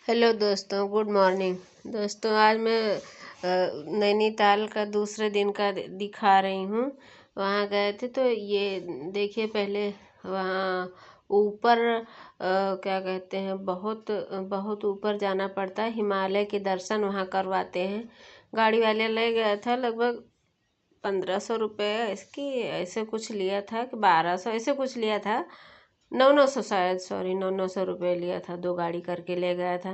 Hello दोस्तों, good morning. दोस्तों, आज मैं नैनीताल का दूसरे दिन का दिखा रही हूँ। वहाँ गए थे तो ये देखिए, पहले वहाँ ऊपर क्या कहते हैं, बहुत बहुत ऊपर जाना पड़ता है। हिमालय के दर्शन वहाँ करवाते हैं। गाड़ी वाले ले गया था, लगभग 1500 रुपये इसकी ऐसे कुछ लिया था कि 1200 ऐसे कुछ लिया था। 900 शायद, सॉरी, 900 रुपये लिया था। 2 गाड़ी करके ले गया था।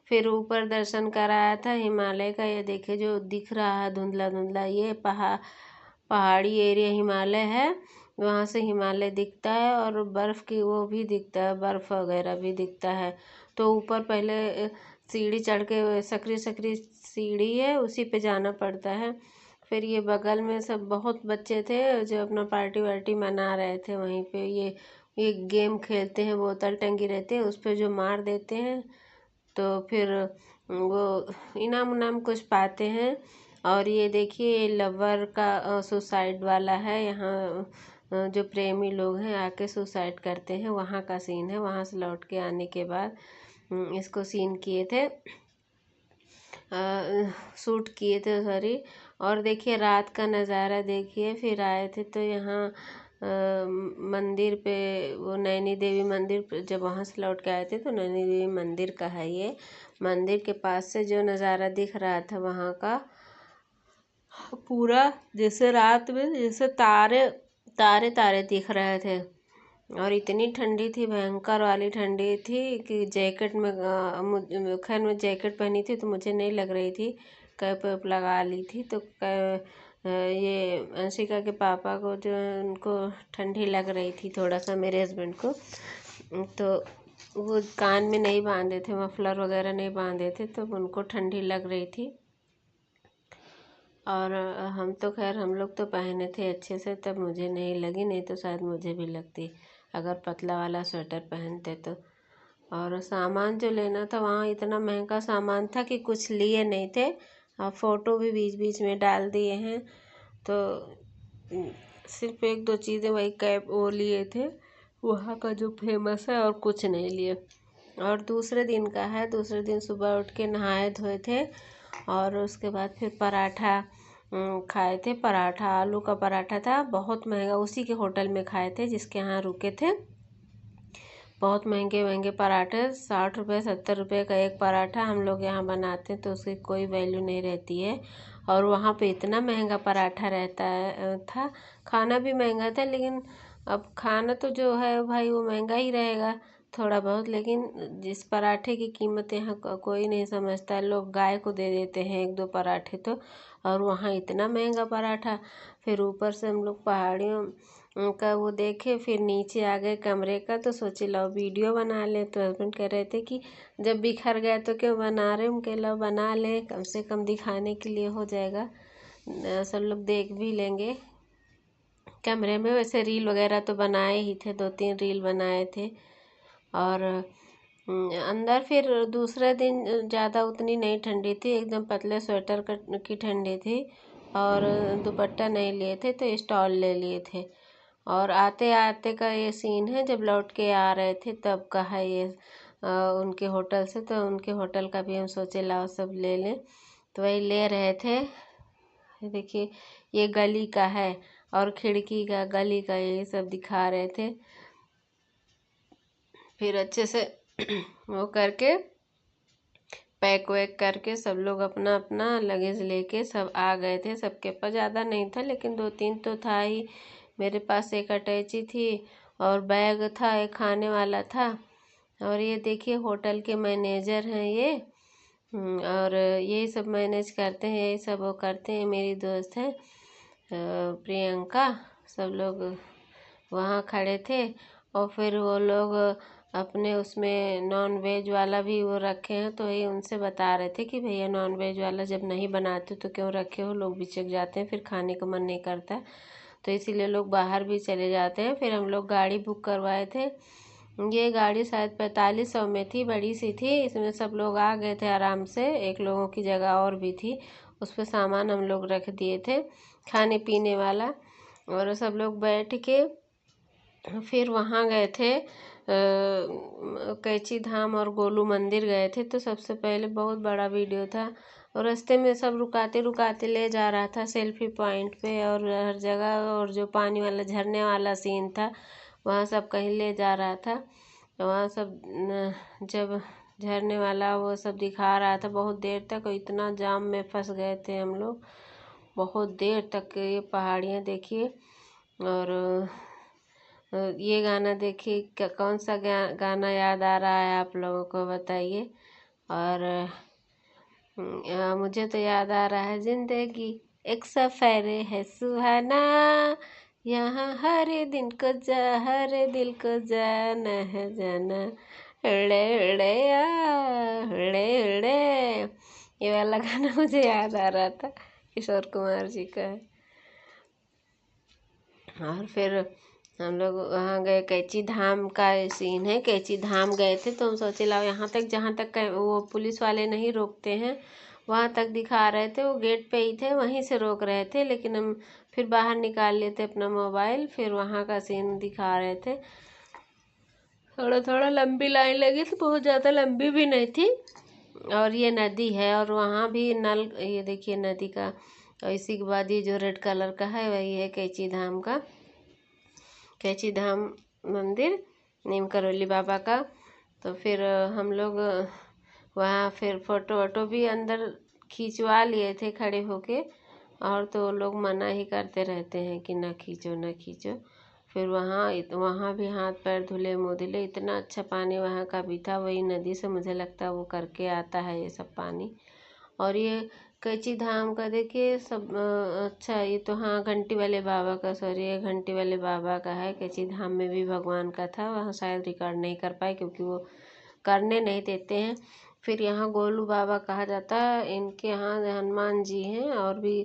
फिर ऊपर दर्शन कराया था हिमालय का। ये देखिए जो दिख रहा है धुंधला धुंधला, ये पहाड़ी एरिया हिमालय है। वहाँ से हिमालय दिखता है और बर्फ़ की वो भी दिखता है, बर्फ़ वगैरह भी दिखता है। तो ऊपर पहले सीढ़ी चढ़ के, सकरी सकरी सीढ़ी है, उसी पे जाना पड़ता है। फिर ये बगल में सब बहुत बच्चे थे जो अपना पार्टी वार्टी मना रहे थे वहीं पे। ये गेम खेलते हैं, बोतल टंगी रहती है, उस पर जो मार देते हैं तो फिर वो इनाम उनाम कुछ पाते हैं। और ये देखिए लवर का सुसाइड वाला है। यहाँ जो प्रेमी लोग हैं आके सुसाइड करते हैं, वहाँ का सीन है। वहाँ से लौट के आने के बाद इसको सीन किए थे, शूट किए थे, सॉरी। और देखिए रात का नज़ारा देखिए। फिर आए थे तो यहाँ मंदिर पे, वो नैनी देवी मंदिर पे, जब वहाँ से लौट के आए थे तो नैनी देवी मंदिर का है ये। मंदिर के पास से जो नज़ारा दिख रहा था वहाँ का पूरा, जैसे रात में जैसे तारे तारे तारे दिख रहे थे। और इतनी ठंडी थी, भयंकर वाली ठंडी थी कि जैकेट में खैर मैं जैकेट पहनी थी तो मुझे नहीं लग रही थी। कैप वैप लगा ली थी तो ये अंशिका के पापा को, जो उनको ठंडी लग रही थी थोड़ा सा, मेरे हस्बैंड को, तो वो कान में नहीं बांधे थे, मफलर वगैरह नहीं बांधे थे, तो उनको ठंडी लग रही थी। और हम तो खैर हम लोग तो पहने थे अच्छे से, तब मुझे नहीं लगी, नहीं तो शायद मुझे भी लगती अगर पतला वाला स्वेटर पहनते तो। और सामान जो लेना था वहाँ इतना महंगा सामान था कि कुछ लिए नहीं थे। और फ़ोटो भी बीच बीच में डाल दिए हैं। तो सिर्फ 1-2 चीज़ें, वही कैप वो लिए थे वहाँ का जो फेमस है, और कुछ नहीं लिए। और दूसरे दिन का है, दूसरे दिन सुबह उठ के नहाए धोए थे और उसके बाद फिर पराठा खाए थे। पराठा, आलू का पराठा था, बहुत महंगा। उसी के होटल में खाए थे जिसके यहाँ रुके थे। बहुत महंगे महंगे पराठे, 60 रुपये 70 रुपये का एक पराठा। हम लोग यहाँ बनाते हैं तो उसकी कोई वैल्यू नहीं रहती है, और वहाँ पे इतना महंगा पराठा रहता है था। खाना भी महंगा था, लेकिन अब खाना तो जो है भाई वो महंगा ही रहेगा थोड़ा बहुत, लेकिन जिस पराठे की कीमत यहाँ कोई नहीं समझता। लोग गाय को दे देते हैं 1-2 पराठे तो, और वहाँ इतना महंगा पराठा। फिर ऊपर से हम लोग पहाड़ियों का वो देखे, फिर नीचे आ गए कमरे का, तो सोचे लो वीडियो बना ले। तो हस्बैंड कह रहे थे कि जब बिखर गया तो क्यों बना रहे, उनके लो बना ले, कम से कम दिखाने के लिए हो जाएगा, सब लोग देख भी लेंगे कमरे में। वैसे रील वगैरह तो बनाए ही थे, 2-3 रील बनाए थे। और अंदर फिर दूसरे दिन ज़्यादा उतनी नहीं ठंडी थी, एकदम पतले स्वेटर की ठंडी थी। और दुपट्टा नहीं लिए थे तो स्टॉल ले लिए थे। और आते आते का ये सीन है, जब लौट के आ रहे थे तब का है ये उनके होटल से। तो उनके होटल का भी हम सोचे लाओ सब ले लें, तो वही ले रहे थे। देखिए ये गली का है, और खिड़की का, गली का, ये सब दिखा रहे थे। फिर अच्छे से वो करके पैक वैक करके सब लोग अपना अपना लगेज लेके सब आ गए थे। सबके पास ज़्यादा नहीं था, लेकिन 2-3 तो था ही। मेरे पास एक अटैची थी और बैग था, एक खाने वाला था। और ये देखिए होटल के मैनेजर हैं ये, और यही सब मैनेज करते हैं, यही सब वो करते हैं। मेरी दोस्त है प्रियंका, सब लोग वहाँ खड़े थे। और फिर वो लोग अपने उसमें नॉन वेज वाला भी वो रखे हैं, तो ये उनसे बता रहे थे कि भैया नॉन वेज वाला जब नहीं बनाते तो क्यों रखे हो, लोग बिचक जाते हैं, फिर खाने का मन नहीं करता, तो इसीलिए लोग बाहर भी चले जाते हैं। फिर हम लोग गाड़ी बुक करवाए थे। ये गाड़ी शायद 4500 में थी, बड़ी सी थी। इसमें सब लोग आ गए थे आराम से, एक लोगों की जगह और भी थी, उस पर सामान हम लोग रख दिए थे खाने पीने वाला। और सब लोग बैठ के फिर वहाँ गए थे कैची धाम और गोलू मंदिर गए थे। तो सबसे पहले बहुत बड़ा वीडियो था और रास्ते में सब रुकाते रुकाते ले जा रहा था सेल्फी पॉइंट पे और हर जगह, और जो पानी वाला झरने वाला सीन था वहाँ सब कहीं ले जा रहा था। वहाँ सब जब झरने वाला वो सब दिखा रहा था बहुत देर तक, इतना जाम में फंस गए थे हम लोग बहुत देर तक। ये पहाड़ियाँ देखिए और ये गाना देखिए, कौन सा गाना याद आ रहा है आप लोगों को बताइए। और मुझे तो याद आ रहा है, जिंदगी एक सफर है सुहाना, यहाँ हर दिन को हर दिल को जाना है जाना, उड़े उड़े उड़े उड़े। ये वाला गाना मुझे याद आ रहा था, किशोर कुमार जी का है। और फिर हम लोग वहाँ गए, कैची धाम का सीन है। कैची धाम गए थे तो हम सोचे लाओ यहाँ तक, जहाँ तक वो पुलिस वाले नहीं रोकते हैं वहाँ तक दिखा रहे थे। वो गेट पे ही थे, वहीं से रोक रहे थे, लेकिन हम फिर बाहर निकाल लिए थे अपना मोबाइल, फिर वहाँ का सीन दिखा रहे थे। थोड़ा थोड़ा लंबी लाइन लगी थी, बहुत ज़्यादा लंबी भी नहीं थी। और ये नदी है और वहाँ भी नल, ये देखिए नदी का। और इसी के बाद ये जो रेड कलर का है वही है कैची धाम का, कैची धाम मंदिर नीम करौली बाबा का। तो फिर हम लोग वहाँ फिर फ़ोटो वोटो भी अंदर खिंचवा लिए थे खड़े होके, और तो लोग मना ही करते रहते हैं कि ना खींचो ना खींचो। फिर वहाँ भी हाथ पैर धुले मुँह धुले, इतना अच्छा पानी वहाँ का भी था। वही नदी से मुझे लगता है वो करके आता है ये सब पानी। और ये कैची धाम का देखिए सब अच्छा, ये तो हाँ घंटी वाले बाबा का, सॉरी ये घंटी वाले बाबा का है। कैची धाम में भी भगवान का था, वहाँ शायद रिकॉर्ड नहीं कर पाए क्योंकि वो करने नहीं देते हैं। फिर यहाँ गोलू बाबा कहा जाता है, इनके यहाँ हनुमान जी हैं और भी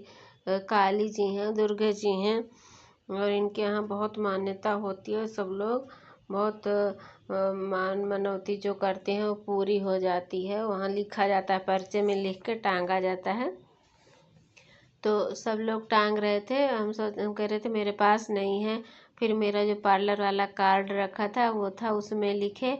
काली जी हैं, दुर्गा जी हैं, और इनके यहाँ बहुत मान्यता होती है। सब लोग बहुत मान मनौती जो करते हैं वो पूरी हो जाती है। वहाँ लिखा जाता है, पर्चे में लिख के टांगा जाता है। तो सब लोग टांग रहे थे, हम कह रहे थे मेरे पास नहीं है। फिर मेरा जो पार्लर वाला कार्ड रखा था वो था, उसमें लिखे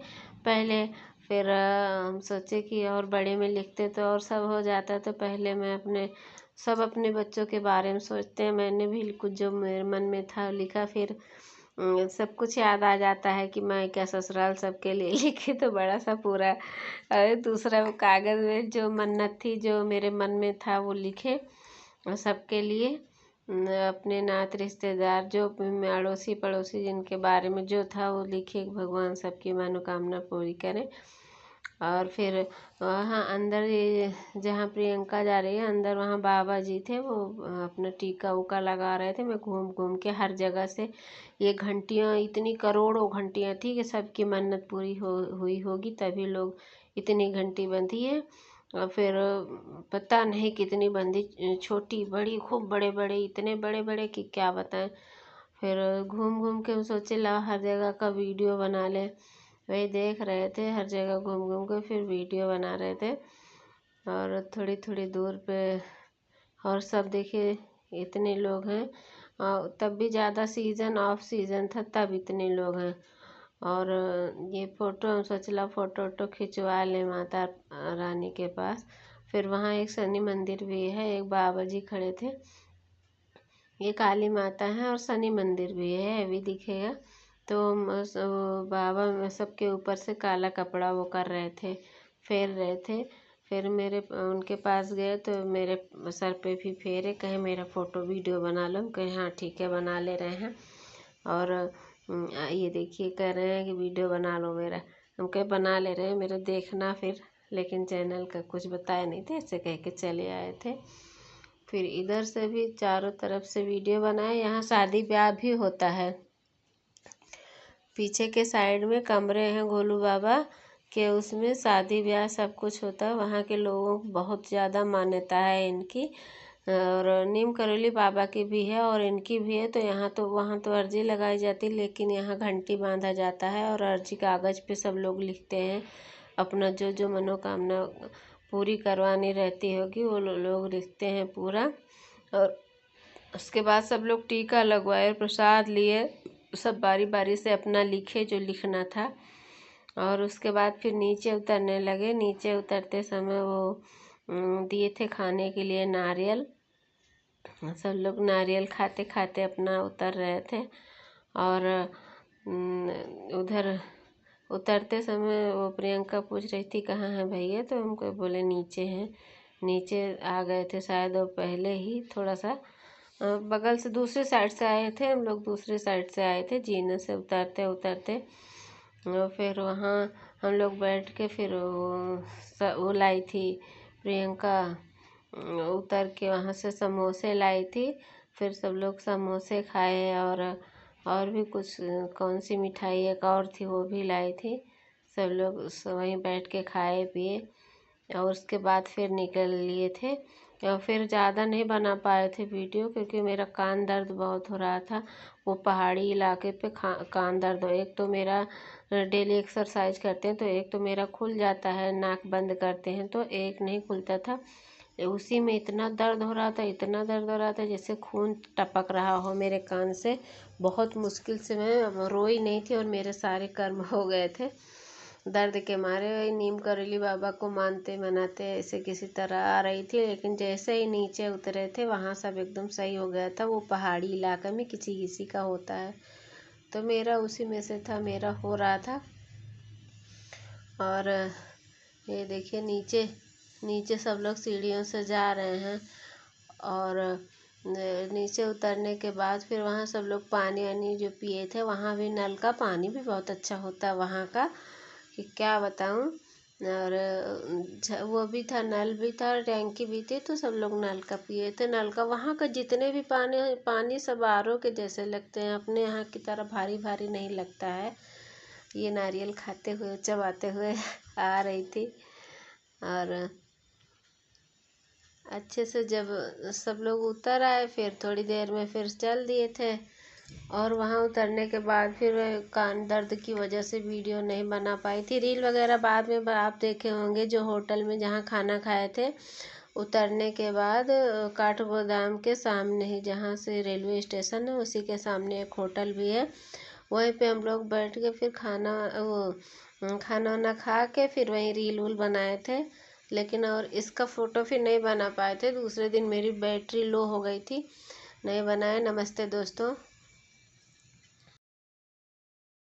पहले। फिर हम सोचे कि और बड़े में लिखते तो और सब हो जाता। तो पहले मैं अपने बच्चों के बारे में सोचते हैं, मैंने भी कुछ जो मेरे मन में था लिखा। फिर सब कुछ याद आ जाता है कि मैं क्या ससुराल सबके लिए लिखी, तो बड़ा सा पूरा दूसरा वो कागज़ में जो मन्नत थी जो मेरे मन में था वो लिखे सबके लिए। अपने नात रिश्तेदार जो अड़ोसी पड़ोसी जिनके बारे में जो था वो लिखे, भगवान सबकी मनोकामना पूरी करें। और फिर वहाँ अंदर ये जहाँ प्रियंका जा रही है अंदर, वहाँ बाबा जी थे, वो अपना टीका उका लगा रहे थे। मैं घूम घूम के हर जगह से, ये घंटियाँ इतनी करोड़ों घंटियाँ थी कि सबकी मन्नत पूरी हुई होगी तभी लोग इतनी घंटी बंधी है। और फिर पता नहीं कितनी बंदी, छोटी बड़ी खूब बड़े बड़े, इतने बड़े बड़े कि क्या बताएं। फिर घूम घूम के हम सोचे ला हर जगह का वीडियो बना लें, वही देख रहे थे हर जगह घूम घूम के फिर वीडियो बना रहे थे। और थोड़ी थोड़ी दूर पे और सब देखिए इतने लोग हैं, तब भी ज़्यादा सीज़न ऑफ सीज़न था तब इतने लोग हैं। और ये फ़ोटो हम सोचला फ़ोटो वोटो खिंचवा लें माता रानी के पास। फिर वहाँ एक शनि मंदिर भी है, एक बाबा जी खड़े थे, ये काली माता है और शनि मंदिर भी है, अभी दिखेगा। तो बाबा सबके ऊपर से काला कपड़ा वो कर रहे थे, फेर रहे थे। फिर मेरे उनके पास गए तो मेरे सर पे भी फेरे, कहे मेरा फ़ोटो वीडियो बना लो। हम कहे हाँ ठीक है बना ले रहे हैं। और ये देखिए कह रहे हैं कि वीडियो बना लो मेरा, हम कहे बना ले रहे हैं मेरा देखना फिर, लेकिन चैनल का कुछ बताया नहीं थे, ऐसे कह के चले आए थे। फिर इधर से भी चारों तरफ से वीडियो बनाए। यहाँ शादी ब्याह भी होता है, पीछे के साइड में कमरे हैं गोलू बाबा के, उसमें शादी ब्याह सब कुछ होता है। वहाँ के लोगों को बहुत ज़्यादा मान्यता है इनकी, और नीम करौली बाबा की भी है और इनकी भी है। तो यहाँ तो वहाँ तो अर्जी लगाई जाती, लेकिन यहाँ घंटी बांधा जाता है और अर्जी कागज़ पे सब लोग लिखते हैं अपना जो जो मनोकामना पूरी करवानी रहती होगी वो लोग लिखते हैं पूरा। और उसके बाद सब लोग टीका लगवाए, प्रसाद लिए, सब बारी बारी से अपना लिखे जो लिखना था। और उसके बाद फिर नीचे उतरने लगे। नीचे उतरते समय वो दिए थे खाने के लिए नारियल। सब लोग नारियल खाते खाते अपना उतर रहे थे। और उधर उतरते समय वो प्रियंका पूछ रही थी कहाँ है भैया, तो हमको बोले नीचे हैं। नीचे आ गए थे शायद वो पहले ही, थोड़ा सा बगल से दूसरे साइड से आए थे हम लोग, दूसरे साइड से आए थे जीने से उतरते उतरते। और फिर वहाँ हम लोग बैठ के फिर वो लाई थी प्रियंका, उतर के वहाँ से समोसे लाई थी। फिर सब लोग समोसे खाए और भी कुछ कौन सी मिठाई एक और थी वो भी लाई थी। सब लोग वहीं बैठ के खाए पिए और उसके बाद फिर निकल लिए थे। और फिर ज़्यादा नहीं बना पाए थे वीडियो क्योंकि मेरा कान दर्द बहुत हो रहा था। वो पहाड़ी इलाके पे कान दर्द हो, एक तो मेरा डेली एक्सरसाइज करते हैं तो एक तो मेरा खुल जाता है, नाक बंद करते हैं तो एक नहीं खुलता था। उसी में इतना दर्द हो रहा था, इतना दर्द हो रहा था जैसे खून टपक रहा हो मेरे कान से। बहुत मुश्किल से मैं रोई नहीं थी और मेरे सारे कर्म हो गए थे दर्द के मारे। वही नीम करोली बाबा को मानते मनाते ऐसे किसी तरह आ रही थी, लेकिन जैसे ही नीचे उतरे थे वहाँ सब एकदम सही हो गया था। वो पहाड़ी इलाका में किसी किसी का होता है, तो मेरा उसी में से था, मेरा हो रहा था। और ये देखिए नीचे नीचे सब लोग सीढ़ियों से जा रहे हैं। और नीचे उतरने के बाद फिर वहाँ सब लोग पानी वानी जो पिए थे, वहाँ भी नल का पानी भी बहुत अच्छा होता है वहाँ का, कि क्या बताऊँ। और वो भी था, नल भी था, टैंकी भी थी, तो सब लोग नल का पिए थे। नल का वहाँ का जितने भी पानी सब आर ओ के जैसे लगते हैं, अपने यहाँ की तरह भारी भारी नहीं लगता है। ये नारियल खाते हुए चबाते हुए आ रही थी। और अच्छे से जब सब लोग उतर आए फिर थोड़ी देर में फिर चल दिए थे। और वहाँ उतरने के बाद फिर कान दर्द की वजह से वीडियो नहीं बना पाई थी। रील वगैरह बाद में आप देखे होंगे, जो होटल में जहाँ खाना खाए थे उतरने के बाद काठगोदाम के सामने ही, जहाँ से रेलवे स्टेशन है उसी के सामने एक होटल भी है, वहीं पे हम लोग बैठ के फिर खाना वाना खा के फिर वहीं रील वूल बनाए थे। लेकिन और इसका फ़ोटो फिर नहीं बना पाए थे, दूसरे दिन मेरी बैटरी लो हो गई थी, नहीं बनाए। नमस्ते दोस्तों।